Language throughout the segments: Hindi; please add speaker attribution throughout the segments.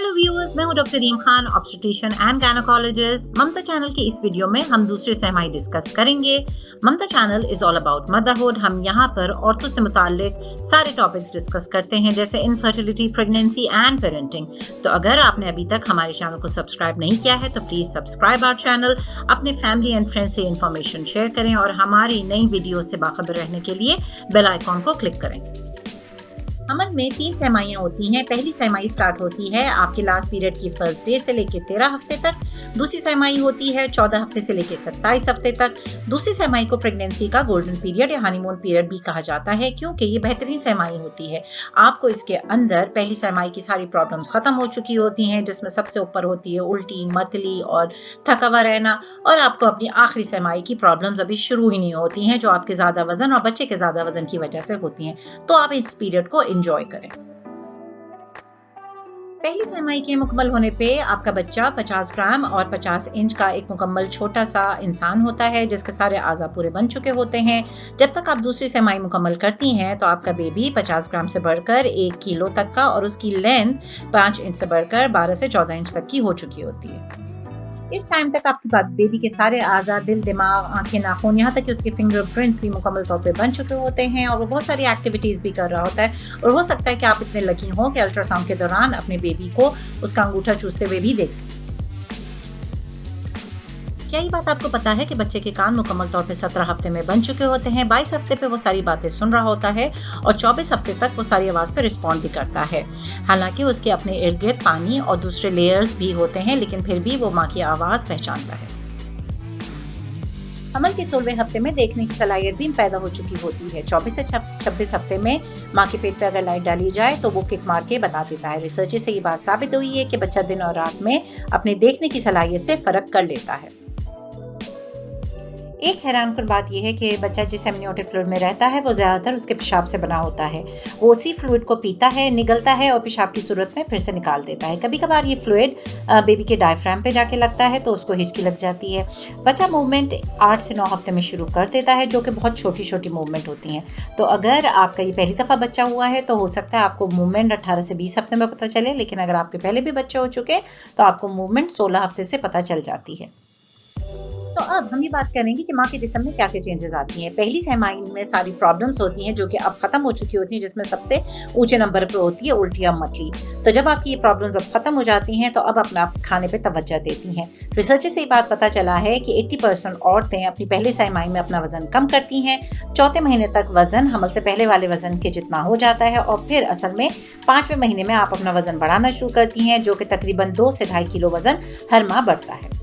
Speaker 1: हेलो व्यूअर्स, मैं हूं doctor Reem Khan, obstetrician and gynaecologist. Mamta channel के इस वीडियो में हम दूसरे सहमाई डिस्कस करेंगे। Mamta channel is all about motherhood. हम यहाँ पर औरतों से मुताल्लिक सारे टॉपिक्स डिस्कस करते हैं, जैसे इनफर्टिलिटी, प्रेगनेंसी एंड पेरेंटिंग। तो अगर आपने अभी तक हमारे चैनल को सब्सक्राइब नहीं किया है तो प्लीज सब्सक्राइब आवर चैनल, अपने फैमिली एंड फ्रेंड्स से इंफॉर्मेशन शेयर करें और हमारी नई वीडियो से बाखबर रहने के लिए बेल आइकॉन को क्लिक करें। हमल में 3 सहमाइयाँ होती हैं। पहली सहमाई स्टार्ट होती है आपके लास्ट पीरियड की फर्स्ट डे से लेकर 13 हफ्ते तक। दूसरी सहमाई होती है 14 हफ्ते से लेकर 27 हफ्ते तक। दूसरी सहमाई को प्रेगनेंसी का गोल्डन पीरियड या हनीमून पीरियड भी कहा जाता है, क्योंकि ये बेहतरीन सहमाई होती है। आपको इसके अंदर पहली सहमाई की सारी प्रॉब्लम्स खत्म हो चुकी होती हैं, जिसमें सबसे ऊपर होती है उल्टी, मतली और थका हुआ रहना, और आपको अपनी आखिरी सहमाई की प्रॉब्लम्स अभी शुरू ही नहीं होती हैं, जो आपके ज्यादा वजन और बच्चे के ज्यादा वजन की वजह से होती हैं। तो आप इस पीरियड को एंजॉय करें। पहली सहमाई के मुकम्मल होने पे आपका बच्चा 50 ग्राम और 50 इंच का एक मुकम्मल छोटा सा इंसान होता है, जिसके सारे आज़ा पूरे बन चुके होते हैं। जब तक आप दूसरी सहमाई मुकम्मल करती हैं तो आपका बेबी 50 ग्राम से बढ़कर 1 किलो तक का और उसकी लेंथ 5 इंच से बढ़कर 12 से 14 इंच तक की हो चुकी होती है। इस टाइम तक आपके पास बेबी के सारे आज़ा, दिल, दिमाग, आंखें, नाखून, यहाँ तक कि उसके फिंगरप्रिंट्स भी मुकम्मल तौर पे बन चुके होते हैं और वो बहुत सारी एक्टिविटीज भी कर रहा होता है। और हो सकता है कि आप इतने लकी हो कि अल्ट्रासाउंड के दौरान अपने बेबी को उसका अंगूठा चूसते हुए भी देख सकें। क्या ये बात आपको पता है कि बच्चे के कान मुकम्मल तौर पे 17 हफ्ते में बन चुके होते हैं। 22 हफ्ते पे वो सारी बातें सुन रहा होता है और 24 हफ्ते तक वो सारी आवाज पे रिस्पॉन्ड भी करता है। हालांकि उसके अपने इर्द गिर्द पानी और दूसरे लेयर्स भी होते हैं, लेकिन फिर भी वो माँ की आवाज पहचानता है। हमल के 16वें हफ्ते में देखने की सलाहियत भी पैदा हो चुकी होती है। 24 से 26 हफ्ते में माँ के पेट पे अगर लाइट डाली जाए तो वो किक मार के बता देता है। रिसर्च से ये बात साबित हुई है कि बच्चा दिन और रात में अपने देखने की सलाहियत से फर्क कर लेता है। एक हैरानकुन बात यह है कि बच्चा जिस एमनियोटिक फ्लूइड में रहता है वो ज्यादातर उसके पेशाब से बना होता है। वो उसी फ्लूइड को पीता है, निगलता है और पेशाब की सूरत में फिर से निकाल देता है। कभी कभार ये फ्लूइड बेबी के डायफ्राम पे जाके लगता है तो उसको हिचकी लग जाती है। बच्चा मूवमेंट 8 से 9 हफ्ते में शुरू कर देता है, जो कि बहुत छोटी छोटी मूवमेंट होती हैं। तो अगर आपका ये पहली दफा बच्चा हुआ है तो हो सकता है आपको मूवमेंट 18 से 20 हफ्ते में पता चले, लेकिन अगर आपके पहले भी बच्चे हो चुके तो आपको मूवमेंट 16 हफ्ते से पता चल जाती है। तो अब हम ये बात करेंगे कि माँ के जिस्म में क्या क्या चेंजेस आती हैं। पहली सहमाई में सारी प्रॉब्लम्स होती हैं जो कि अब खत्म हो चुकी होती हैं, जिसमें सबसे ऊंचे नंबर पे होती है उल्टी और मतली। तो जब आपकी ये प्रॉब्लम्स अब खत्म हो जाती हैं तो अब अपना खाने पे तवज्जो देती हैं। रिसर्च से ये बात पता चला है कि 80% औरतें अपनी पहली सहमाई में अपना वजन कम करती हैं। चौथे महीने तक वजन हमल से पहले वाले वजन के जितना हो जाता है और फिर असल में 5वें महीने में आप अपना वजन बढ़ाना शुरू करती हैं, जो कि तकरीबन 2 से 2.5 किलो वजन हर माह बढ़ता है।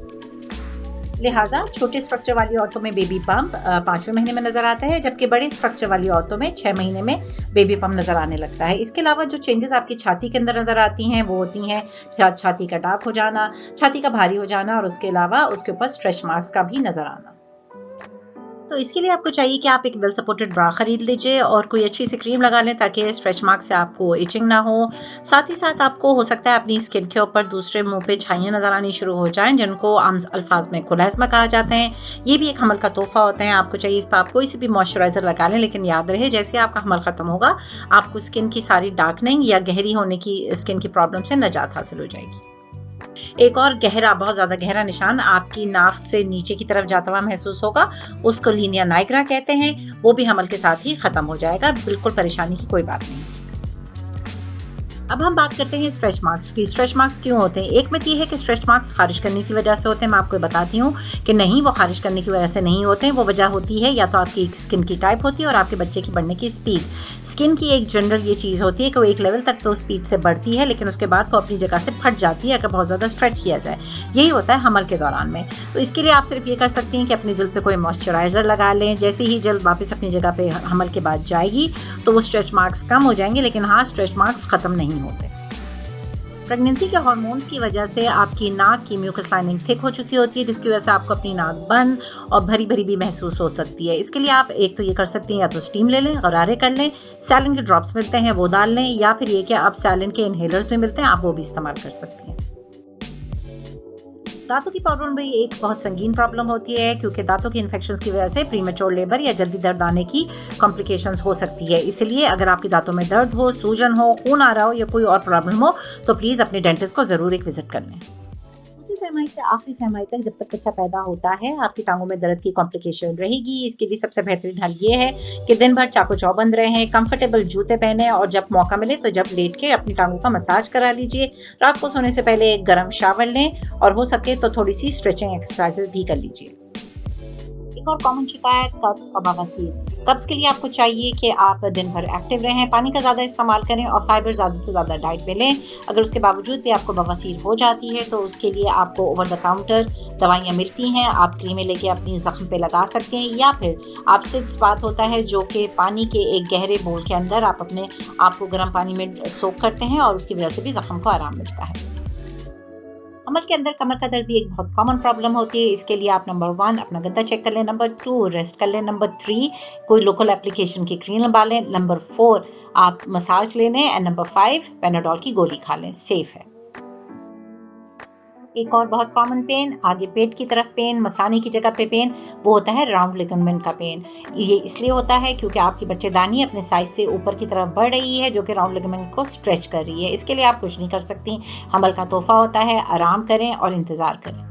Speaker 1: लिहाजा छोटे स्ट्रक्चर वाली औरतों में बेबी पम्प 5वें महीने में नजर आता है, जबकि बड़े स्ट्रक्चर वाली औरतों में 6 महीने में बेबी पम्प नजर आने लगता है। इसके अलावा जो चेंजेस आपकी छाती के अंदर नजर आती हैं वो होती हैं छाती का डार्क हो जाना, छाती का भारी हो जाना और उसके अलावा उसके ऊपर स्ट्रेच मार्क्स का भी नजर आना। तो इसके लिए आपको चाहिए कि आप एक वेल सपोर्टेड ब्रा खरीद लीजिए और कोई अच्छी सी क्रीम लगा लें ताकि स्ट्रेच मार्क से आपको इचिंग ना हो। साथ ही साथ आपको हो सकता है अपनी स्किन के ऊपर दूसरे मुंह पे छाइयाँ नजर आनी शुरू हो जाएं, जिनको आम अल्फाज में खुलाजमा कहा जाता है। ये भी एक हमल का तोहफा होता है। आपको चाहिए इस पर आप कोई सी भी मॉइस्चराइजर लगा लें, लेकिन याद रहे जैसे आपका हमल खत्म होगा आपको स्किन की सारी डार्कनिंग या गहरी होने की स्किन की प्रॉब्लम से निजात हासिल हो जाएगी। एक और गहरा, बहुत ज्यादा गहरा निशान आपकी नाक से नीचे की तरफ जाता हुआ महसूस होगा, उसको लीनिया नाइग्रा कहते हैं। वो भी हमल के साथ ही खत्म हो जाएगा, बिल्कुल परेशानी की कोई बात नहीं। अब हम बात करते हैं स्ट्रेच मार्क्स की। स्ट्रेच मार्क्स क्यों होते हैं? एक मिथ ये है कि स्ट्रेच मार्क्स खारिज करने की वजह से होते हैं। मैं आपको बताती हूँ कि नहीं, वो खारिज करने की वजह से नहीं होते हैं। वो वजह होती है या तो आपकी स्किन की टाइप होती है और आपके बच्चे की बढ़ने की स्पीड। स्किन की एक जनरल ये चीज होती है कि वो एक लेवल तक तो स्पीड से बढ़ती है, लेकिन उसके बाद वो अपनी जगह से फट जाती है अगर बहुत ज्यादा स्ट्रेच किया जाए। यही होता है हमल के दौरान में। तो इसके लिए आप सिर्फ ये कर सकती हैं कि अपनी जल्द पे कोई मॉइस्चराइजर लगा लें। जैसे ही जल्द वापस अपनी जगह पे हमल के बाद जाएगी तो वो स्ट्रेच मार्क्स कम हो जाएंगे, लेकिन हाँ, स्ट्रेच मार्क्स खत्म नहीं होते। प्रेगनेंसी के हार्मोन्स की वजह से आपकी नाक की म्यूकस लाइनिंग थिक हो चुकी होती है, जिसकी वजह से आपको अपनी नाक बंद और भरी भरी भी महसूस हो सकती है। इसके लिए आप एक तो ये कर सकती हैं, या तो स्टीम ले लें, गरारे कर लें, सैलिन के ड्रॉप्स मिलते हैं वो डाल लें, या फिर ये कि आप सैलिन के इनहेलर्स भी मिलते हैं, आप वो भी इस्तेमाल कर सकती हैं। दांतों की प्रॉब्लम भी एक बहुत संगीन प्रॉब्लम होती है, क्योंकि दांतों की इन्फेक्शंस की वजह से प्रीमेच्योर लेबर या जल्दी दर्द आने की कॉम्प्लिकेशंस हो सकती है। इसलिए अगर आपके दांतों में दर्द हो, सूजन हो, खून आ रहा हो या कोई और प्रॉब्लम हो तो प्लीज अपने डेंटिस्ट को जरूर एक विजिट कर लें। दूसरी सहमाई से आखिरी सहमाई तक जब तक बच्चा पैदा होता है आपकी टांगों में दर्द की कॉम्प्लिकेशन रहेगी। इसके लिए सबसे बेहतरीन हल ये है कि दिन भर चाको चौबंद रहें, कंफर्टेबल जूते पहने और जब मौका मिले तो जब लेट के अपनी टांगों का मसाज करा लीजिए। रात को सोने से पहले एक गर्म शावर लें और हो सके तो थोड़ी सी स्ट्रेचिंग एक्सरसाइजेस भी कर लीजिए। एक और कॉमन शिकायत कब्ज और बवासीर। कब्ज के लिए आपको चाहिए कि आप दिन भर एक्टिव रहें, पानी का ज़्यादा इस्तेमाल करें और फाइबर ज़्यादा से ज़्यादा डाइट में लें। अगर उसके बावजूद भी आपको बवासीर हो जाती है तो उसके लिए आपको ओवर द काउंटर दवाइयाँ मिलती हैं, आप क्रीमें लेके अपनी जख्म पे लगा सकते हैं, या फिर आपसे इस्पात होता है जो कि पानी के एक गहरे बोल के अंदर आप अपने आप को गर्म पानी में सोख करते हैं और उसकी वजह से भी जख्म को आराम मिलता है। हमल के अंदर कमर का दर्द भी एक बहुत कॉमन प्रॉब्लम होती है। इसके लिए आप नंबर 1 अपना गद्दा चेक कर लें, नंबर 2 रेस्ट कर लें, नंबर 3 कोई लोकल एप्लीकेशन की क्रीम लगा लें, नंबर 4 आप मसाज ले लें एंड नंबर 5 पेनाडोल की गोली खा लें, सेफ है। एक और बहुत कॉमन पेन, आगे पेट की तरफ पेन, मसाने की जगह पे पेन, वो होता है राउंड लिगामेंट का पेन। ये इसलिए होता है क्योंकि आपकी बच्चेदानी अपने साइज से ऊपर की तरफ बढ़ रही है जो कि राउंड लिगामेंट को स्ट्रेच कर रही है। इसके लिए आप कुछ नहीं कर सकती, हमल का तोहफा होता है, आराम करें और इंतजार करें।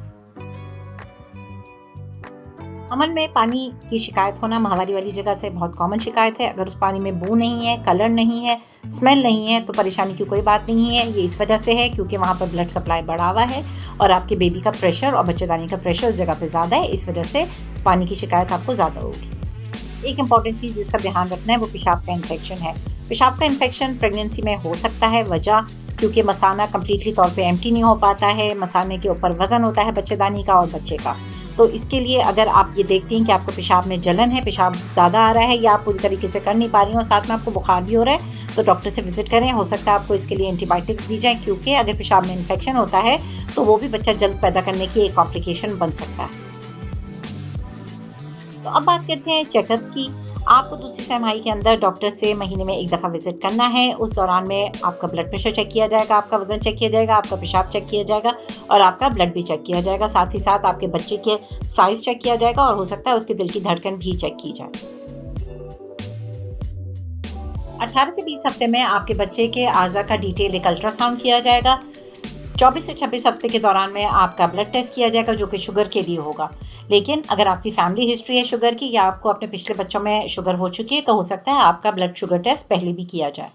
Speaker 1: हमल में पानी की शिकायत होना माहवारी वाली जगह से बहुत कॉमन शिकायत है। अगर उस पानी में बू नहीं है, कलर नहीं है, स्मेल नहीं है तो परेशानी की कोई बात नहीं है। ये इस वजह से है क्योंकि वहाँ पर ब्लड सप्लाई बढ़ा हुआ है और आपके बेबी का प्रेशर और बच्चेदानी का प्रेशर उस जगह पे ज़्यादा है, इस वजह से पानी की शिकायत आपको ज़्यादा होगी। एक इम्पॉर्टेंट चीज़ जिसका ध्यान रखना है वो पेशाब का इन्फेक्शन है। पेशाब का इन्फेक्शन प्रेगनेंसी में हो सकता है, वजह क्योंकि मसाना कम्प्लीटली तौर पे एम्प्टी नहीं हो पाता है, मसाने के ऊपर वजन होता है बच्चेदानी का और बच्चे का। तो इसके लिए अगर आप ये देखती हैं कि आपको पेशाब में जलन है, पेशाब ज़्यादा आ रहा है या आप पूरी तरीके से कर नहीं पा रही हो, साथ में आपको बुखार भी हो रहा है, तो डॉक्टर से विजिट करें। हो सकता है आपको इसके लिए एंटीबायोटिक्स दी जाए, क्योंकि अगर पेशाब में इन्फेक्शन होता है तो वो भी बच्चा जल्द पैदा करने की एक कॉम्प्लिकेशन बन सकता है। तो अब बात करते हैं चेकअप्स की। आपको दूसरी सहमाई के अंदर डॉक्टर से महीने में एक दफ़ा विजिट करना है। उस दौरान में आपका ब्लड प्रेशर चेक किया जाएगा, आपका वजन चेक किया जाएगा, आपका पेशाब चेक किया जाएगा और आपका ब्लड भी चेक किया जाएगा। साथ ही साथ आपके बच्चे के साइज चेक किया जाएगा और हो सकता है उसके दिल की धड़कन भी चेक की जाए। 18 से 20 हफ्ते में आपके बच्चे के आज़ा का डिटेल एक अल्ट्रासाउंड किया जाएगा। 24 से 26 हफ्ते के दौरान में आपका ब्लड टेस्ट किया जाएगा जो कि शुगर के लिए होगा। लेकिन अगर आपकी फैमिली हिस्ट्री है शुगर की या आपको अपने पिछले बच्चों में शुगर हो चुकी है तो हो सकता है आपका ब्लड शुगर टेस्ट पहले भी किया जाए।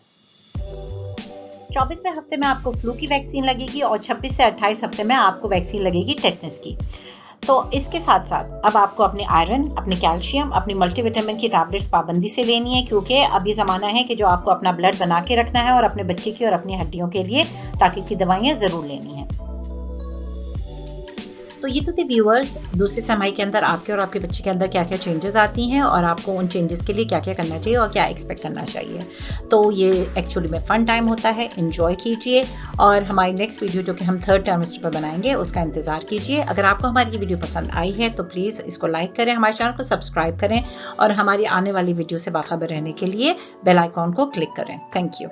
Speaker 1: 24वें हफ्ते में आपको फ्लू की वैक्सीन लगेगी और 26 से 28 हफ्ते में आपको वैक्सीन लगेगी टेटनस की। तो इसके साथ साथ अब आपको अपने आयरन, अपने कैल्शियम, अपनी मल्टीविटामिन की टैबलेट्स पाबंदी से लेनी है, क्योंकि अब ये ज़माना है कि जो आपको अपना ब्लड बना के रखना है और अपने बच्चे की और अपनी हड्डियों के लिए ताकत की दवाइयाँ ज़रूर लेनी है। तो ये तो थे व्यूअर्स दूसरी सहमाई के अंदर आपके और आपके बच्चे के अंदर क्या क्या चेंजेस आती हैं और आपको उन चेंजेस के लिए क्या क्या करना चाहिए और क्या एक्सपेक्ट करना चाहिए। तो ये एक्चुअली में फन टाइम होता है, एंजॉय कीजिए और हमारी नेक्स्ट वीडियो जो कि हम 3rd ट्राइमेस्टर पर बनाएंगे उसका इंतजार कीजिए। अगर आपको हमारी ये वीडियो पसंद आई है तो प्लीज़ इसको लाइक करें, हमारे चैनल को सब्सक्राइब करें और हमारी आने वाली वीडियो से बाखबर रहने के लिए बेल आइकॉन को क्लिक करें। Thank you.